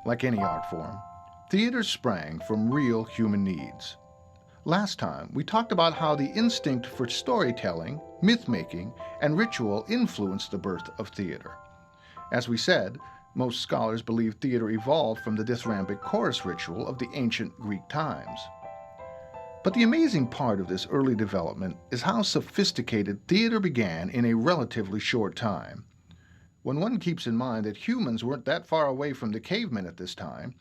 like any art form, theater sprang from real human needs. Last time, we talked about how the instinct for storytelling, myth-making, and ritual influenced the birth of theater. As we said, most scholars believe theater evolved from the Dithyrambic Chorus ritual of the ancient Greek times. But the amazing part of this early development is how sophisticated theater began in a relatively short time. When one keeps in mind that humans weren't that far away from the cavemen at this time,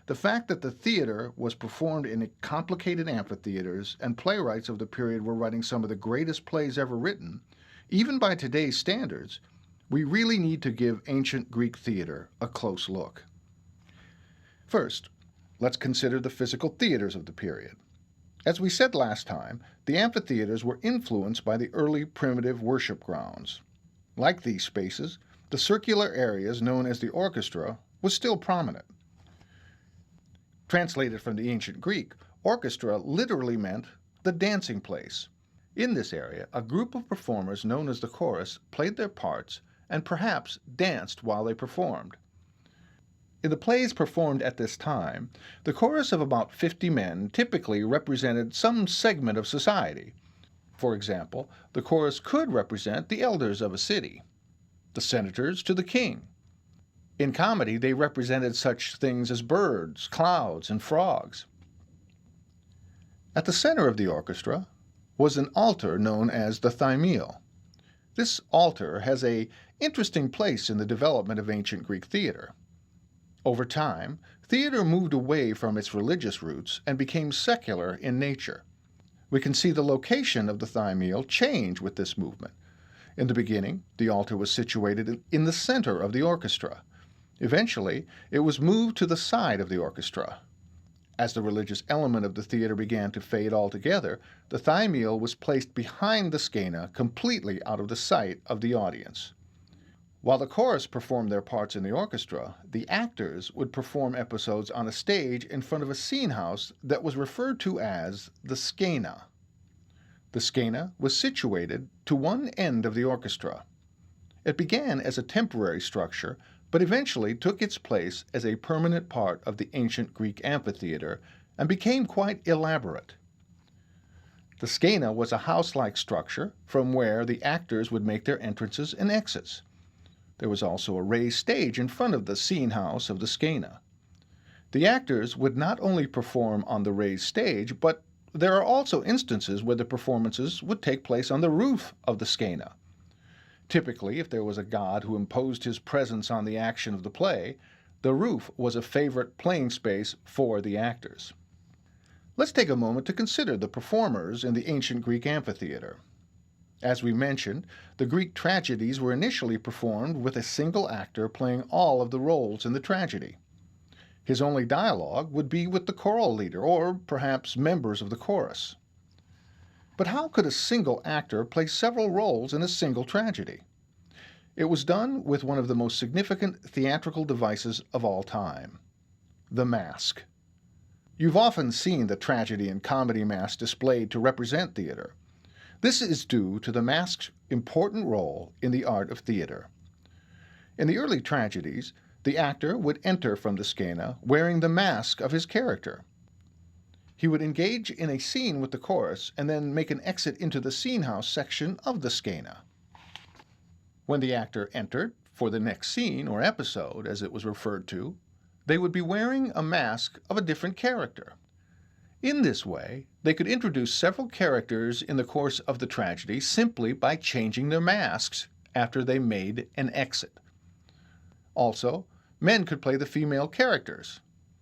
the fact that the theater was performed in complicated amphitheaters and playwrights of the period were writing some of the greatest plays ever written, even by today's standards, we really need to give ancient Greek theater a close look. First, let's consider the physical theaters of the period. As we said last time, the amphitheaters were influenced by the early primitive worship grounds. Like these spaces, the circular areas known as the orchestra was still prominent. Translated from the ancient Greek, orchestra literally meant the dancing place. In this area, a group of performers known as the chorus played their parts and perhaps danced while they performed. In the plays performed at this time, the chorus of about 50 men typically represented some segment of society. For example, the chorus could represent the elders of a city, the senators to the king. In comedy, they represented such things as birds, clouds, and frogs. At the center of the orchestra was an altar known as the thymele. This altar has an interesting place in the development of ancient Greek theater. Over time, theater moved away from its religious roots and became secular in nature. We can see the location of the thymele change with this movement. In the beginning, the altar was situated in the center of the orchestra. Eventually, it was moved to the side of the orchestra. As the religious element of the theater began to fade altogether, the thymele was placed behind the skene, completely out of the sight of the audience. While the chorus performed their parts in the orchestra, the actors would perform episodes on a stage in front of a scene house that was referred to as the skene. The skene was situated to one end of the orchestra. It began as a temporary structure, but eventually took its place as a permanent part of the ancient Greek amphitheater and became quite elaborate. The skene was a house-like structure from where the actors would make their entrances and exits. There was also a raised stage in front of the scene house of the skene. The actors would not only perform on the raised stage, but there are also instances where the performances would take place on the roof of the skene. Typically, if there was a god who imposed his presence on the action of the play, the roof was a favorite playing space for the actors. Let's take a moment to consider the performers in the ancient Greek amphitheater. As we mentioned, the Greek tragedies were initially performed with a single actor playing all of the roles in the tragedy. His only dialogue would be with the choral leader, or perhaps members of the chorus. But how could a single actor play several roles in a single tragedy? It was done with one of the most significant theatrical devices of all time, the mask. You've often seen the tragedy and comedy mask displayed to represent theater. This is due to the mask's important role in the art of theater. In the early tragedies, the actor would enter from the skene wearing the mask of his character. He would engage in a scene with the chorus and then make an exit into the scene house section of the skene. When the actor entered for the next scene, or episode as it was referred to, they would be wearing a mask of a different character. In this way, they could introduce several characters in the course of the tragedy simply by changing their masks after they made an exit. Also, men could play the female characters.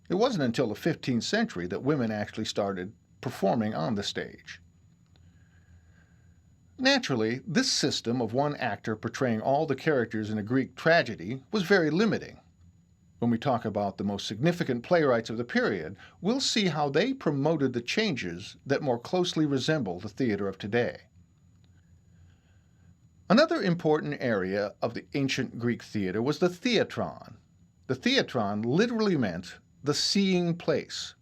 It wasn't until the 15th century that women actually started performing on the stage. Naturally, this system of one actor portraying all the characters in a Greek tragedy was very limiting. When we talk about the most significant playwrights of the period, we'll see how they promoted the changes that more closely resemble the theater of today. Another important area of the ancient Greek theater was the Theatron. The Theatron literally meant the seeing place.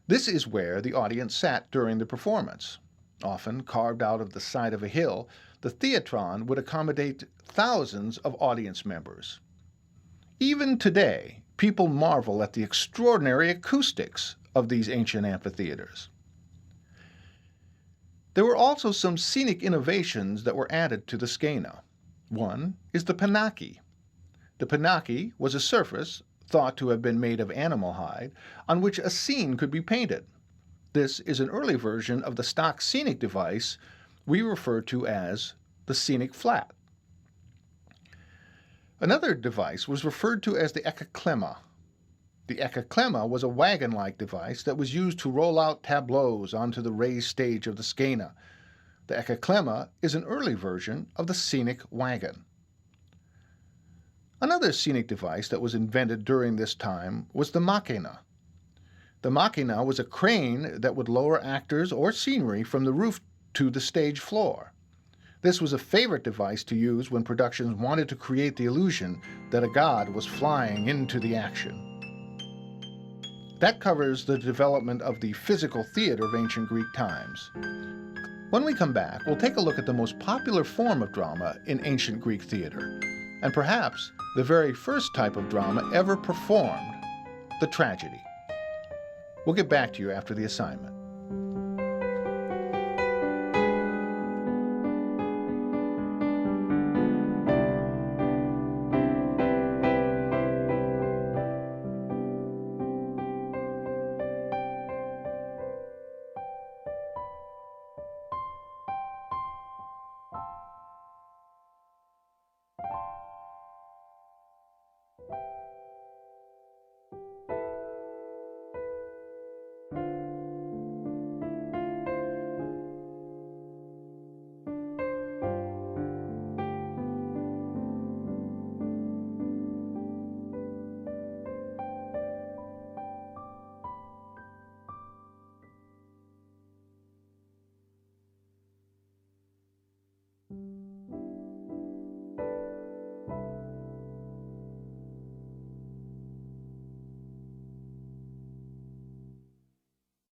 This is where the audience sat during the performance. Often carved out of the side of a hill, the Theatron would accommodate thousands of audience members. Even today, People marvel at the extraordinary acoustics of these ancient amphitheaters. There were also some scenic innovations that were added to the skene. One is the pinaki. The pinaki was a surface, thought to have been made of animal hide, on which a scene could be painted. This is an early version of the stock scenic device we refer to as the scenic flat. Another device was referred to as the ekaklemma. The ekaklemma was a wagon-like device that was used to roll out tableaus onto the raised stage of the skene. The ekaklemma is an early version of the scenic wagon. Another scenic device that was invented during this time was the machina. The machina was a crane that would lower actors or scenery from the roof to the stage floor. This was a favorite device to use when productions wanted to create the illusion that a god was flying into the action. That covers the development of the physical theater of ancient Greek times. When we come back, we'll take a look at the most popular form of drama in ancient Greek theater, and perhaps the very first type of drama ever performed, the tragedy. We'll get back to you after the assignment.